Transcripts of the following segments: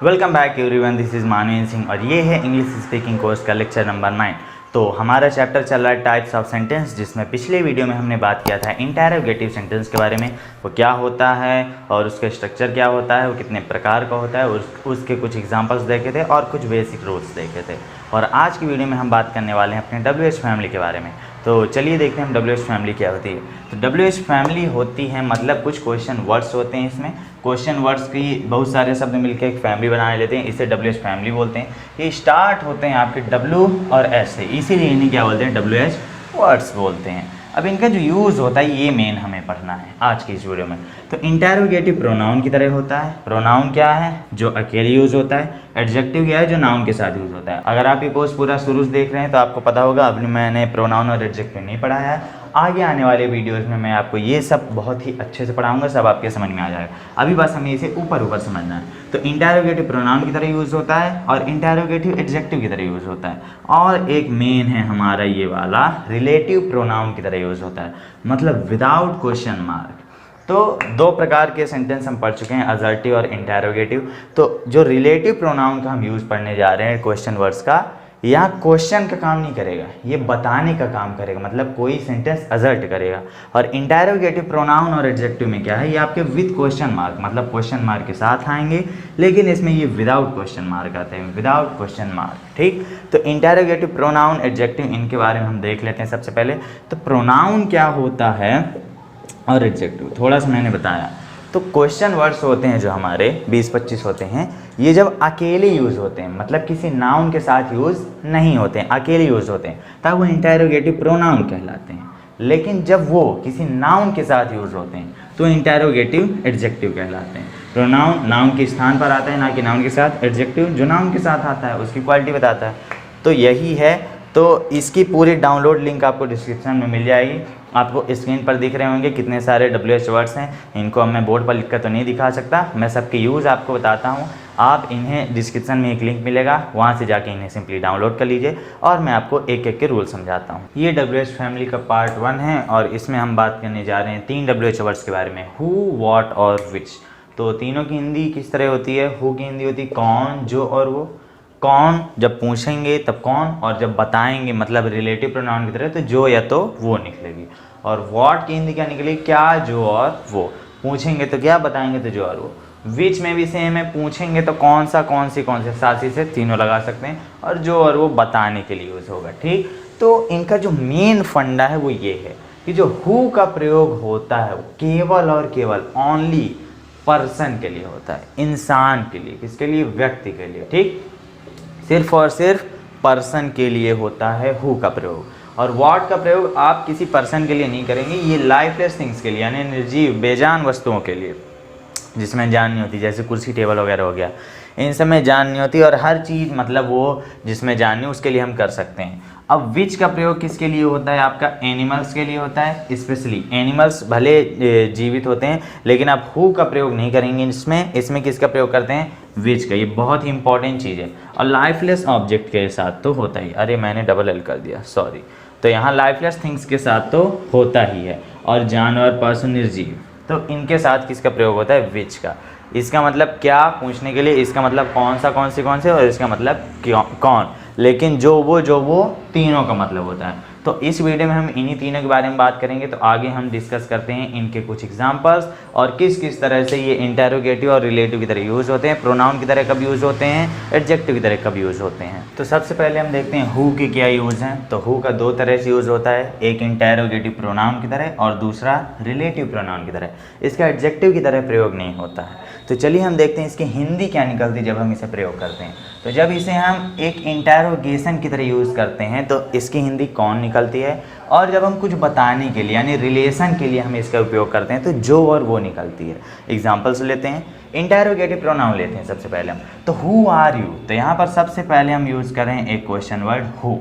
Welcome back everyone, this is Manveen Singh और ये है इंग्लिश स्पीकिंग कोर्स का लेक्चर नंबर 9। तो हमारा चैप्टर चल रहा है टाइप्स ऑफ सेंटेंस, जिसमें पिछले वीडियो में हमने बात किया था इंटरोगेटिव सेंटेंस के बारे में। वो क्या होता है और उसका स्ट्रक्चर क्या होता है, वो कितने प्रकार का होता है, उसके कुछ एग्जांपल्स देखे थे और कुछ बेसिक रूल्स देखे थे। और आज की वीडियो में हम बात करने वाले हैं अपने WH फैमिली के बारे में। तो चलिए देखते हैं हम WH फैमिली क्या होती है। तो WH फैमिली होती है मतलब कुछ क्वेश्चन वर्ड्स होते हैं। इसमें क्वेश्चन वर्ड्स की बहुत सारे शब्द मिलकर एक फैमिली बना लेते हैं, इसे WH फैमिली बोलते हैं। ये स्टार्ट होते हैं आपके W और S से, इसीलिए इन्हें क्या बोलते हैं, WH वर्ड्स बोलते हैं। अब इनका जो यूज़ होता है ये मेन हमें पढ़ना है आज की इस वीडियो में। तो इंटरोगेटिव प्रोनाउन की तरह होता है। प्रोनाउन क्या है, जो अकेले यूज़ होता है। एडजेक्टिव क्या है, जो नाउन के साथ यूज़ होता है। अगर आप ये कोर्स पूरा शुरू से देख रहे हैं तो आपको पता होगा, अभी मैंने प्रोनाउन और एडजेक्टिव नहीं पढ़ाया है। आगे आने वाले वीडियोज़ में मैं आपको ये सब बहुत ही अच्छे से पढ़ाऊंगा, सब आपके समझ में आ जाएगा। अभी बस हमें इसे ऊपर ऊपर समझना है। तो इंटरोगेटिव प्रोनाउन की तरह यूज़ होता है और इंटरोगेटिव एडजेक्टिव की तरह यूज़ होता है। और एक मेन है हमारा ये वाला, रिलेटिव प्रोनाउन की तरह यूज़ होता है, मतलब विदाउट क्वेश्चन मार्क। तो दो प्रकार के सेंटेंस हम पढ़ चुके हैं, असर्टिव और इंटरोगेटिव। तो जो रिलेटिव प्रोनाउन का हम यूज़ पढ़ने जा रहे हैं क्वेश्चन वर्ड्स का, यहाँ क्वेश्चन का काम नहीं करेगा, ये बताने का काम करेगा, मतलब कोई सेंटेंस असर्ट करेगा। और इंटरोगेटिव प्रोनाउन और एडजेक्टिव में क्या है, ये आपके विद क्वेश्चन मार्क, मतलब क्वेश्चन मार्क के साथ आएंगे, लेकिन इसमें ये विदाउट क्वेश्चन मार्क आते हैं, विदाउट क्वेश्चन मार्क। ठीक, तो इंटरोगेटिव प्रोनाउन एडजेक्टिव इनके बारे में हम देख लेते हैं सबसे पहले। तो प्रोनाउन क्या होता है और एडजेक्टिव थोड़ा सा मैंने बताया। तो क्वेश्चन वर्ड्स होते हैं जो हमारे 20-25 होते हैं, ये जब अकेले यूज़ होते हैं, मतलब किसी नाउन के साथ यूज़ नहीं होते हैं, अकेले यूज़ होते हैं, तब वो इंटरोगेटिव प्रोनाउन कहलाते हैं। लेकिन जब वो किसी नाउन के साथ यूज़ होते हैं तो इंटरोगेटिव एडजेक्टिव कहलाते हैं। प्रोनाउन नाउन के स्थान पर आता है, ना कि नाउन के साथ। एडजेक्टिव जो नाउन के साथ आता है उसकी क्वालिटी बताता है। तो यही है। तो इसकी पूरी डाउनलोड लिंक आपको डिस्क्रिप्शन में मिल जाएगी। आपको स्क्रीन पर दिख रहे होंगे कितने सारे WH वर्ड्स हैं। इनको अब मैं बोर्ड पर लिखकर तो नहीं दिखा सकता, मैं सबके यूज़ आपको बताता हूँ। आप इन्हें डिस्क्रिप्शन में एक लिंक मिलेगा, वहाँ से जाके इन्हें सिंपली डाउनलोड कर लीजिए और मैं आपको एक एक के रूल समझाता हूँ। ये WH फैमिली का पार्ट 1 है और इसमें हम बात करने जा रहे हैं 3 WH वर्ड्स के बारे में, हु, व्हाट और विच। तो तीनों की हिंदी किस तरह होती है। हु की हिंदी होती है कौन, जो और वो। कौन जब पूछेंगे तब कौन, और जब बताएंगे मतलब रिलेटिव प्रोनाउन की तरह तो जो या तो वो निकलेगी। और व्हाट की हिंदी क्या निकलेगी, क्या, जो और वो। पूछेंगे तो क्या, बताएंगे तो जो और वो। विच में भी सेम है, पूछेंगे तो कौन सा, कौन से, साथी से तीनों लगा सकते हैं, और जो और वो बताने के लिए यूज़ होगा। ठीक, तो इनका जो मेन फंडा है वो ये है कि जो हु का प्रयोग होता है वो केवल और केवल ओनली पर्सन के लिए होता है, इंसान के लिए, किसके लिए, व्यक्ति के लिए। ठीक, सिर्फ और सिर्फ पर्सन के लिए होता है हु का प्रयोग। और व्हाट का प्रयोग आप किसी पर्सन के लिए नहीं करेंगे, ये लाइफलेस थिंग्स के लिए, यानी निर्जीव बेजान वस्तुओं के लिए, जिसमें जान नहीं होती, जैसे कुर्सी टेबल वगैरह हो गया, इन सब में जान नहीं होती। और हर चीज़ मतलब वो जिसमें जान नहीं उसके लिए हम कर सकते हैं। अब विच का प्रयोग किसके लिए होता है, आपका एनिमल्स के लिए होता है। स्पेशली एनिमल्स भले जीवित होते हैं, लेकिन आप हु का प्रयोग नहीं करेंगे इसमें किसका प्रयोग करते हैं, विच का। ये बहुत ही इंपॉर्टेंट चीज़ है। और लाइफलेस ऑब्जेक्ट के साथ तो होता ही, अरे मैंने डबल एल कर दिया, सॉरी। तो यहाँ लाइफलेस थिंग्स के साथ तो होता ही है। और जानवर, पशु, निर्जीव, तो इनके साथ किसका प्रयोग होता है, विच का। इसका मतलब क्या पूछने के लिए, इसका मतलब कौन सा, कौन से, और इसका मतलब क्यों, कौन। लेकिन जो वो तीनों का मतलब होता है। तो इस वीडियो में हम इन्हीं तीनों के बारे में बात करेंगे। तो आगे हम डिस्कस करते हैं इनके कुछ एग्जांपल्स और किस किस तरह से ये इंटरोगेटिव और रिलेटिव की तरह यूज़ होते हैं, प्रोनाउन की तरह कब यूज़ होते हैं, एडजेक्टिव की तरह कब यूज़ होते हैं। तो सबसे पहले हम देखते हैं हु के क्या यूज़ हैं। तो हु का दो तरह से यूज़ होता है, एक इंटरोगेटिव प्रोनाउन की तरह और दूसरा रिलेटिव प्रोनाउन की तरह। इसका एडजेक्टिव की तरह प्रयोग नहीं होता है। तो चलिए हम देखते हैं इसकी हिंदी क्या निकलती है जब हम इसे प्रयोग करते हैं। तो जब इसे हम एक इंटरोगेशन की तरह यूज़ करते हैं तो इसकी हिंदी कौन निकलती है, और जब हम कुछ बताने के लिए यानी रिलेशन के लिए हम इसका उपयोग करते हैं तो जो और वो निकलती है। एग्जाम्पल्स लेते हैं, इंटरोगेटिव प्रोनाउन लेते हैं सबसे पहले हम। तो हु आर यू, तो यहाँ पर सबसे पहले हम यूज़ करें एक क्वेश्चन वर्ड हु,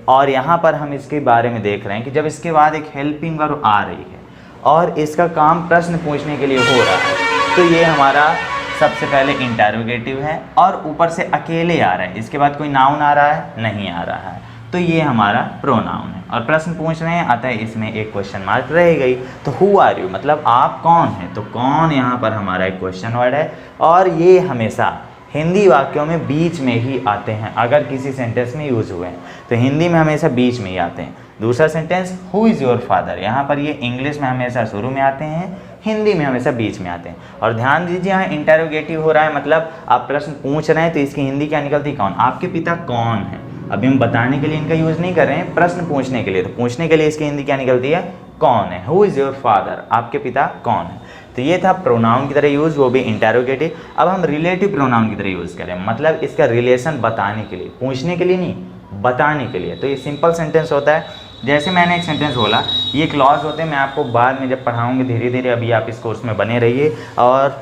और यहाँ पर हम इसके बारे में देख रहे हैं कि जब इसके बाद एक हेल्पिंग वर्ब आ रही है और इसका काम प्रश्न पूछने के लिए हो रहा है, तो ये हमारा सबसे पहले इंटरोगेटिव है और ऊपर से अकेले आ रहा है, इसके बाद कोई नाउन आ रहा है, नहीं आ रहा है, तो ये हमारा प्रोनाउन है। और प्रश्न पूछ रहे हैं, अतः इसमें एक क्वेश्चन मार्क रह गई। तो हु आर यू मतलब आप कौन हैं, तो कौन यहाँ पर हमारा एक क्वेश्चन वर्ड है और ये हमेशा हिंदी वाक्यों में बीच में ही आते हैं अगर किसी सेंटेंस में यूज़ हुए हैं, तो हिंदी में हमेशा बीच में ही आते हैं। दूसरा sentence who is your father, यहाँ पर ये इंग्लिश में हमेशा शुरू में आते हैं, हिंदी में हमेशा बीच में आते हैं। और ध्यान दीजिए यहाँ इंटेरोगेटिव हो रहा है, मतलब आप प्रश्न पूछ रहे हैं तो इसकी हिंदी क्या निकलती, कौन, आपके पिता कौन है। अभी हम बताने के लिए इनका यूज़ नहीं कर रहे हैं, प्रश्न पूछने के लिए, तो पूछने के लिए इसकी हिंदी क्या निकलती है, कौन है, हु इज़ योर फादर, आपके पिता कौन है। तो ये था प्रोनाउन की तरह यूज़, वो भी इंटेरोगेटिव। अब हम रिलेटिव प्रोनाउन की तरह यूज़ करें, मतलब इसका रिलेशन बताने के लिए, पूछने के लिए नहीं, बताने के लिए। तो ये सिंपल सेंटेंस होता है, जैसे मैंने एक सेंटेंस बोला, ये क्लॉज होते हैं, मैं आपको बाद में जब पढ़ाऊँगी धीरे धीरे, अभी आप इस कोर्स में बने रहिए। और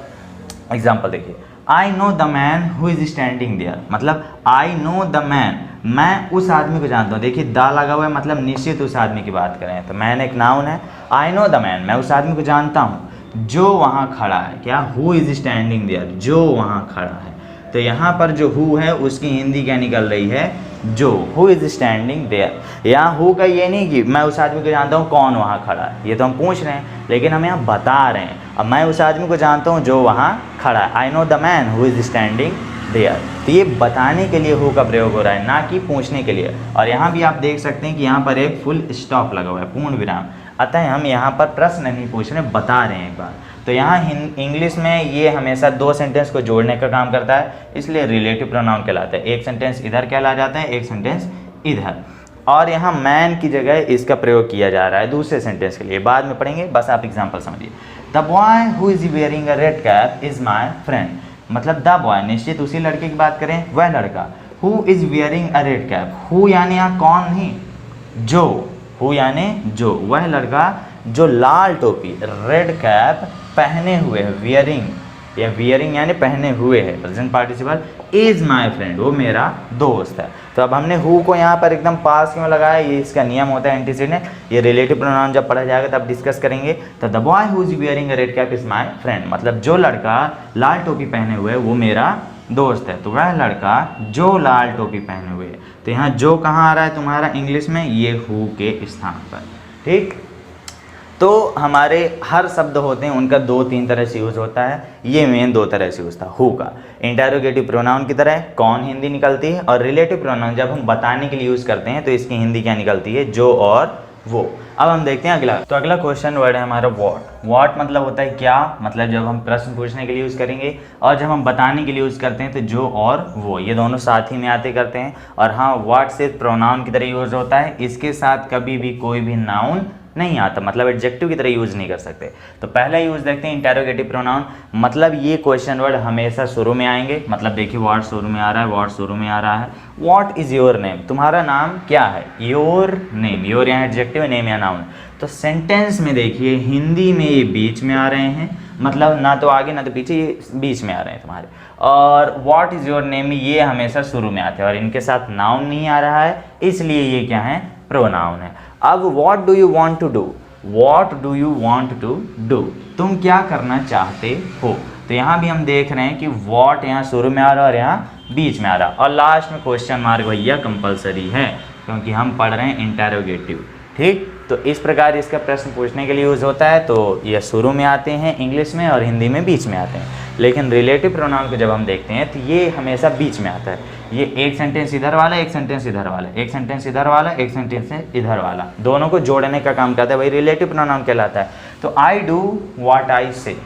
एग्जाम्पल देखिए, I know the man who is standing there, मतलब आई नो द मैन, मैं उस आदमी को जानता हूँ। देखिए द लगा हुआ है, मतलब निश्चित उस आदमी की बात करें, तो मैन एक नाउन है, आई नो द मैन, मैं उस आदमी को जानता हूँ जो वहाँ खड़ा है, क्या, हु इज़ स्टैंडिंग देयर, जो वहाँ खड़ा है। तो यहाँ पर जो हु है उसकी हिंदी क्या निकल रही है, जो, हु इज़ स्टैंडिंग देयर। यहाँ हु का ये नहीं कि मैं उस आदमी को जानता हूँ कौन वहाँ खड़ा है, ये तो हम पूछ रहे हैं, लेकिन हम यहाँ बता रहे हैं। अब मैं उस आदमी को जानता हूँ जो वहाँ खड़ा है, I know the man who is standing there. तो ये बताने के लिए हु का प्रयोग हो रहा है, ना कि पूछने के लिए। और यहाँ भी आप देख सकते हैं कि यहाँ पर एक फुल स्टॉप लगा हुआ है, पूर्ण विराम, अतः हम यहाँ पर प्रश्न नहीं पूछ रहे, बता रहे हैं एक बार। तो यहाँ इंग्लिश में ये हमेशा दो सेंटेंस को जोड़ने का काम करता है, इसलिए रिलेटिव प्रोनाउन कहलाता है। एक सेंटेंस इधर कहला जाता है, एक सेंटेंस इधर। और यहाँ मैन की जगह इसका प्रयोग किया जा रहा है दूसरे सेंटेंस के लिए, बाद में पढ़ेंगे, बस आप एग्जाम्पल समझिए। The boy who is wearing a red cap is my friend, मतलब द बॉय, निश्चित उसी लड़के की बात करें, वह लड़का, who is wearing a red cap, who यानी यहाँ कौन नहीं, जो, हु यानी जो, वह लड़का जो लाल टोपी, रेड कैप पहने हुए है, वियरिंग, या वियरिंग यानी पहने हुए है, present participle, is my friend, वो मेरा दोस्त है। तो अब हमने हु को यहाँ पर एकदम पास क्यों लगाया, ये इसका नियम होता है एंटीसीडेंट, ये रिलेटिव प्रोनाउन जब पढ़ा जाएगा तब डिस्कस करेंगे। तो the boy who is wearing a red cap is my friend, मतलब जो लड़का लाल टोपी पहने हुए है वो मेरा दोस्त है। तो वह लड़का जो लाल टोपी पहने हुए है, तो यहाँ जो कहाँ आ रहा है तुम्हारा इंग्लिश में, ये हु के स्थान पर, ठीक। तो हमारे हर शब्द होते हैं उनका दो तीन तरह से यूज़ होता है, ये मेन दो तरह से यूज़ था हु का। इंटेरोगेटिव प्रोनाउन की तरह कौन हिंदी निकलती है, और रिलेटिव प्रोनाउन जब हम बताने के लिए यूज़ करते हैं तो इसकी हिंदी क्या निकलती है, जो और वो। अब हम देखते हैं अगला। तो अगला क्वेश्चन वर्ड है हमारा व्हाट। व्हाट मतलब होता है क्या, मतलब जब हम प्रश्न पूछने के लिए यूज़ करेंगे, और जब हम बताने के लिए यूज़ करते हैं तो जो और वो, ये दोनों साथ ही में आते करते हैं। और हाँ, व्हाट से प्रोनाउन की तरह यूज़ होता है, इसके साथ कभी भी कोई भी नाउन नहीं आता, मतलब एडजेक्टिव की तरह यूज़ नहीं कर सकते। तो पहला यूज़ देखते हैं इंटेरोगेटिव प्रोनाउन, मतलब ये क्वेश्चन वर्ड हमेशा शुरू में आएंगे। मतलब देखिए व्हाट शुरू में आ रहा है, व्हाट शुरू में आ रहा है। व्हाट इज़ योर नेम, तुम्हारा नाम क्या है, योर नेम, योर यहाँ एडजेक्टिव है, नेम या नाउन। तो सेंटेंस में देखिए हिंदी में ये बीच में आ रहे हैं, मतलब ना तो आगे ना तो पीछे, ये बीच में आ रहे हैं तुम्हारे। और व्हाट इज़ योर नेम ये हमेशा शुरू में आते हैं, और इनके साथ नाउन नहीं आ रहा है, इसलिए ये क्या है, प्रोनाउन है। अब what do you want to do, what do you want to do, तुम क्या करना चाहते हो। तो यहाँ भी हम देख रहे हैं कि व्हाट यहाँ शुरू में आ रहा है और यहाँ बीच में आ रहा है, और लास्ट में क्वेश्चन मार्क भैया कंपलसरी है, क्योंकि हम पढ़ रहे हैं इंटेरोगेटिव, ठीक। तो इस प्रकार इसका प्रश्न पूछने के लिए यूज़ होता है। तो ये शुरू में आते हैं इंग्लिश में और हिंदी में बीच में आते हैं। लेकिन रिलेटिव प्रोनाउन को जब हम देखते हैं तो ये हमेशा बीच में आता है। ये एक सेंटेंस इधर वाला, एक सेंटेंस इधर वाला, एक सेंटेंस इधर वाला, एक सेंटेंस इधर वाला, दोनों को जोड़ने का काम करता है, वही रिलेटिव प्रोनाउन कहलाता है। तो आई डू व्हाट आई से,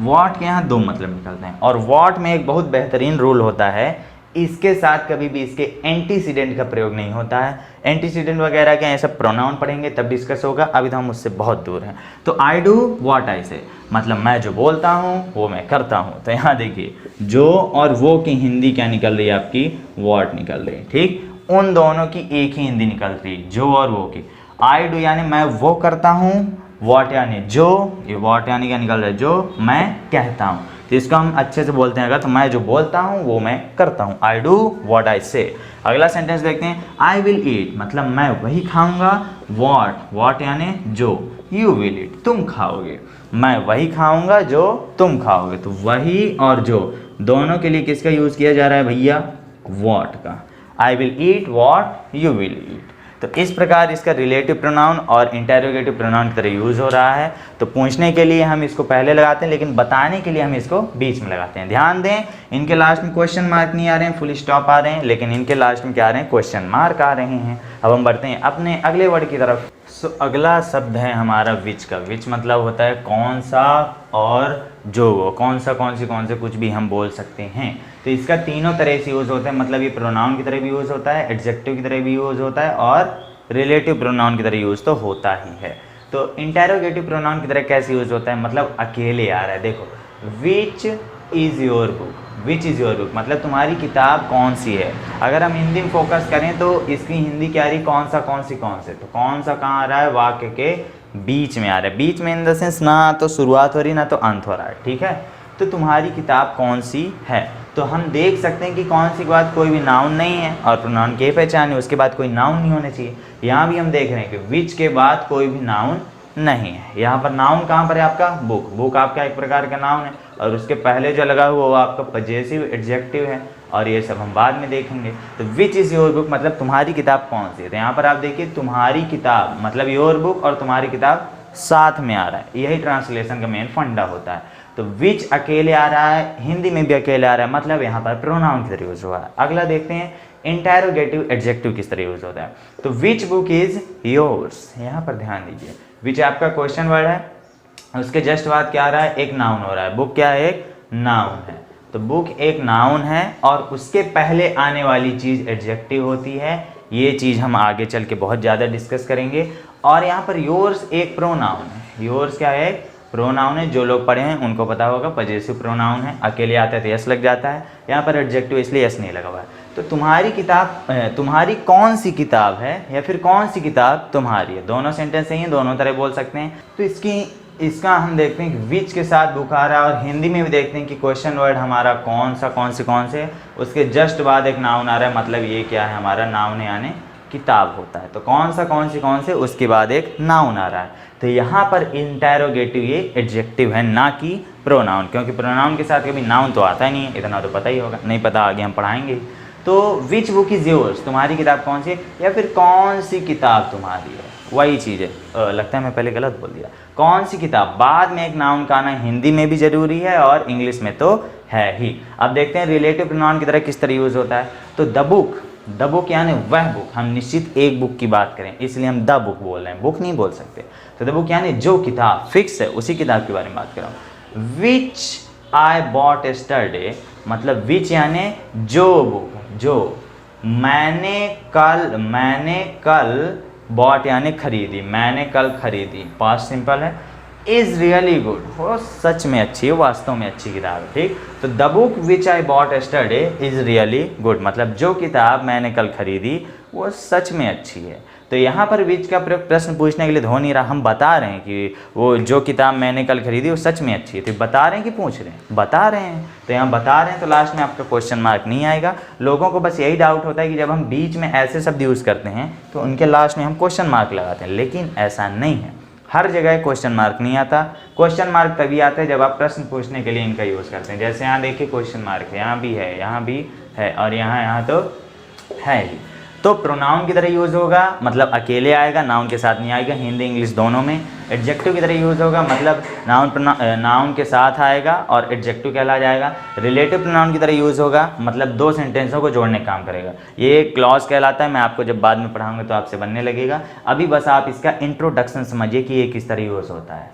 व्हाट के यहाँ दो मतलब निकलते हैं, और व्हाट में एक बहुत बेहतरीन रूल होता है, इसके साथ कभी भी इसके एंटीसीडेंट का प्रयोग नहीं होता है। एंटीसीडेंट वगैरह के ऐसा प्रोनाउन पढ़ेंगे तब डिस्कस होगा, अभी तो हम उससे बहुत दूर हैं। तो आई डू व्हाट आई से, मतलब मैं जो बोलता हूँ वो मैं करता हूँ। तो यहाँ देखिए जो और वो की हिंदी क्या निकल रही है, आपकी व्हाट निकल रही है, ठीक। उन दोनों की एक ही हिंदी निकल रही है, जो और वो की। आई डू यानी मैं वो करता हूँ, व्हाट यानी जो, ये व्हाट यानी क्या निकल रहा है, जो मैं कहता हूँ। तो इसको हम अच्छे से बोलते हैं अगर, तो मैं जो बोलता हूँ वो मैं करता हूँ, आई डू व्हाट आई से। अगला सेंटेंस देखते हैं, आई विल ईट, मतलब मैं वही खाऊंगा, व्हाट, व्हाट यानी जो, यू विल ईट, तुम खाओगे, मैं वही खाऊंगा जो तुम खाओगे। तो वही और जो दोनों के लिए किसका यूज़ किया जा रहा है भैया, व्हाट का। I will eat what you will eat. तो इस प्रकार इसका रिलेटिव प्रोनाउन और इंटेरोगेटिव प्रोनाउन की तरह यूज़ हो रहा है। तो पूछने के लिए हम इसको पहले लगाते हैं, लेकिन बताने के लिए हम इसको बीच में लगाते हैं। ध्यान दें, इनके लास्ट में क्वेश्चन मार्क नहीं आ रहे हैं, फुल स्टॉप आ रहे हैं, लेकिन इनके लास्ट में क्या आ रहे हैं, क्वेश्चन मार्क आ रहे हैं। अब हम बढ़ते हैं अपने अगले वर्ड की तरफ। अगला शब्द है हमारा विच का। विच मतलब होता है कौन सा और जो, कौन सा, कौन से कुछ भी हम बोल सकते हैं। तो इसका तीनों तरह से यूज़ होता है, मतलब ये प्रोनाउन की तरह भी यूज़ होता है, एडजेक्टिव की तरह भी यूज़ होता है और रिलेटिव प्रोनाउन की तरह यूज़ तो होता ही है। तो इंटेरोगेटिव प्रोनाउन की तरह कैसे यूज़ होता है, मतलब अकेले आ रहा है। देखो, which is your book, which is your book मतलब तुम्हारी किताब कौन सी है। अगर हम हिंदी में फोकस करें तो इसकी हिंदी क्या आ रही, कौन सा, कौन सी, कौन से। तो कौन सा कहाँ आ रहा है, वाक्य के बीच में आ रहा है। बीच में इन द सेंस ना तो शुरुआत हो रही ना तो अंत हो रहा है, ठीक है। तो तुम्हारी किताब कौन सी है, तो हम देख सकते हैं कि कौन सी के बाद कोई भी नाउन नहीं है और प्रोनाउन के पहचान है, उसके बाद कोई नाउन नहीं होना चाहिए। यहाँ भी हम देख रहे हैं कि विच के बाद कोई भी नाउन नहीं है। यहाँ पर नाउन कहाँ पर है आपका, बुक। बुक आपका एक प्रकार का नाउन है और उसके पहले जो लगा हुआ वो आपका पजेसिव एडजेक्टिव है और ये सब हम बाद में देखेंगे। तो विच इज़ योर बुक मतलब तुम्हारी किताब कौन सी है। तो यहाँ पर आप देखिए तुम्हारी किताब मतलब योर बुक और तुम्हारी किताब साथ में आ रहा है, यही ट्रांसलेशन का मेन फंडा होता है। तो विच अकेले आ रहा है, हिंदी में भी अकेले आ रहा है, मतलब यहाँ पर प्रोनाउन की तरह यूज हुआ है। अगला देखते हैं इंटेरोगेटिव एडजेक्टिव किस तरह यूज होता है। तो विच बुक इज योर्स, यहाँ पर ध्यान दीजिए, विच आपका क्वेश्चन वर्ड है, उसके जस्ट बाद क्या आ रहा है, एक नाउन हो रहा है। बुक क्या है, एक नाउन है। तो बुक एक नाउन है और उसके पहले आने वाली चीज़ एडजेक्टिव होती है। ये चीज़ हम आगे चल के बहुत ज़्यादा डिस्कस करेंगे। और यहाँ पर योर्स एक प्रोनाउन है। योर्स क्या है, प्रोनाउन है। जो लोग पढ़े हैं उनको पता होगा, पजेसिव प्रोनाउन है, अकेले आता है तो यस लग जाता है। यहाँ पर एडजेक्टिव इसलिए यस नहीं लगा हुआ है। तो तुम्हारी किताब, तुम्हारी कौन सी किताब है या फिर कौन सी किताब तुम्हारी है, दोनों सेंटेंस सही है, दोनों तरह बोल सकते हैं। तो इसका हम देखते हैं कि विच के साथ बुक आ रहा है और हिंदी में भी देखते हैं कि क्वेश्चन वर्ड हमारा कौन सा, कौन से, उसके जस्ट बाद एक नाउन आ रहा है, मतलब ये क्या है, हमारा नाउन यानी किताब होता है। तो कौन से, उसके बाद एक नाउन आ रहा है। तो यहाँ पर इंटेरोगेटिव ये एडजेक्टिव है, ना कि प्रोनाउन, क्योंकि प्रोनाउन के साथ कभी नाउन तो आता ही नहीं है, इतना तो पता ही होगा, नहीं पता आगे हम पढ़ाएंगे। तो विच बुक इज़ योर्स, तुम्हारी किताब कौन सी है या फिर कौन सी किताब तुम्हारी है, वही चीज़ है। लगता है मैं पहले गलत बोल दिया, कौन सी किताब, बाद में एक नाउन का आना हिंदी में भी ज़रूरी है और इंग्लिश में तो है ही। अब देखते हैं रिलेटिव प्रोनाउन की तरह किस तरह यूज़ होता है। तो द बुक यानी वह बुक, हम निश्चित एक बुक की बात करें इसलिए हम द बुक बोल रहे हैं, बुक नहीं बोल सकते। तो द बुक यानी जो किताब, फिक्स है, उसी किताब के बारे में बात कर रहा हूँ। विच आई बॉट यस्टरडे मतलब विच यानी जो बुक, जो मैंने कल बॉट यानी खरीदी, मैंने कल खरीदी, पास्ट सिंपल है। इज़ रियली गुड, वो सच में अच्छी है, वास्तव में अच्छी किताब है, ठीक। तो the book which I bought yesterday is really good मतलब जो किताब मैंने कल खरीदी वो सच में अच्छी है। तो यहाँ पर विच का प्रश्न पूछने के लिए हो नहीं रहा, हम बता रहे हैं कि वो जो किताब मैंने कल खरीदी वो सच में अच्छी है। तो बता रहे हैं कि पूछ रहे हैं, बता रहे हैं। तो यहाँ बता रहे हैं तो लास्ट में आपका क्वेश्चन मार्क नहीं आएगा। लोगों को बस यही डाउट होता है कि जब हम बीच में ऐसे शब्द यूज़ करते हैं तो उनके लास्ट में हम क्वेश्चन मार्क लगाते हैं, लेकिन ऐसा नहीं है, हर जगह क्वेश्चन मार्क नहीं आता। क्वेश्चन मार्क तभी आता है जब आप प्रश्न पूछने के लिए इनका यूज़ करते हैं। जैसे यहाँ देखिए क्वेश्चन मार्क है, यहाँ भी है और यहाँ तो है ही। तो प्रोनाउन की तरह यूज़ होगा मतलब अकेले आएगा, नाउन के साथ नहीं आएगा, हिंदी इंग्लिश दोनों में। एडजेक्टिव की तरह यूज़ होगा मतलब नाउन के साथ आएगा और एडजेक्टिव कहला जाएगा। रिलेटिव प्रोनाउन की तरह यूज़ होगा मतलब दो सेंटेंसों को जोड़ने का काम करेगा। ये क्लॉज कहलाता है, मैं आपको जब बाद में पढ़ाऊंगा तो आपसे बनने लगेगा। अभी बस आप इसका इंट्रोडक्शन समझिए कि ये किस तरह यूज़ होता है।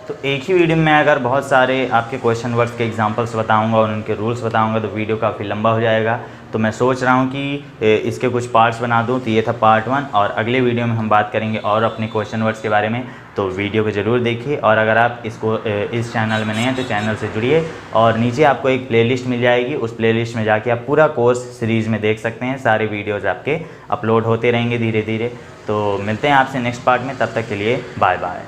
तो एक ही वीडियो में अगर बहुत सारे आपके क्वेश्चन वर्ड्स के एग्जांपल्स बताऊंगा और उनके रूल्स बताऊंगा तो वीडियो काफ़ी लंबा हो जाएगा। तो मैं सोच रहा हूं कि इसके कुछ पार्ट्स बना दूं। तो ये था पार्ट 1 और अगले वीडियो में हम बात करेंगे और अपने क्वेश्चन वर्ड्स के बारे में। तो वीडियो को ज़रूर देखिए और अगर आप इस चैनल में नए हैं तो चैनल से जुड़िए और नीचे आपको एक प्लेलिस्ट मिल जाएगी, उस प्लेलिस्ट में जाके आप पूरा कोर्स सीरीज़ में देख सकते हैं। सारे वीडियोज़ आपके अपलोड होते रहेंगे धीरे धीरे। तो मिलते हैं आपसे नेक्स्ट पार्ट में, तब तक के लिए बाय बाय।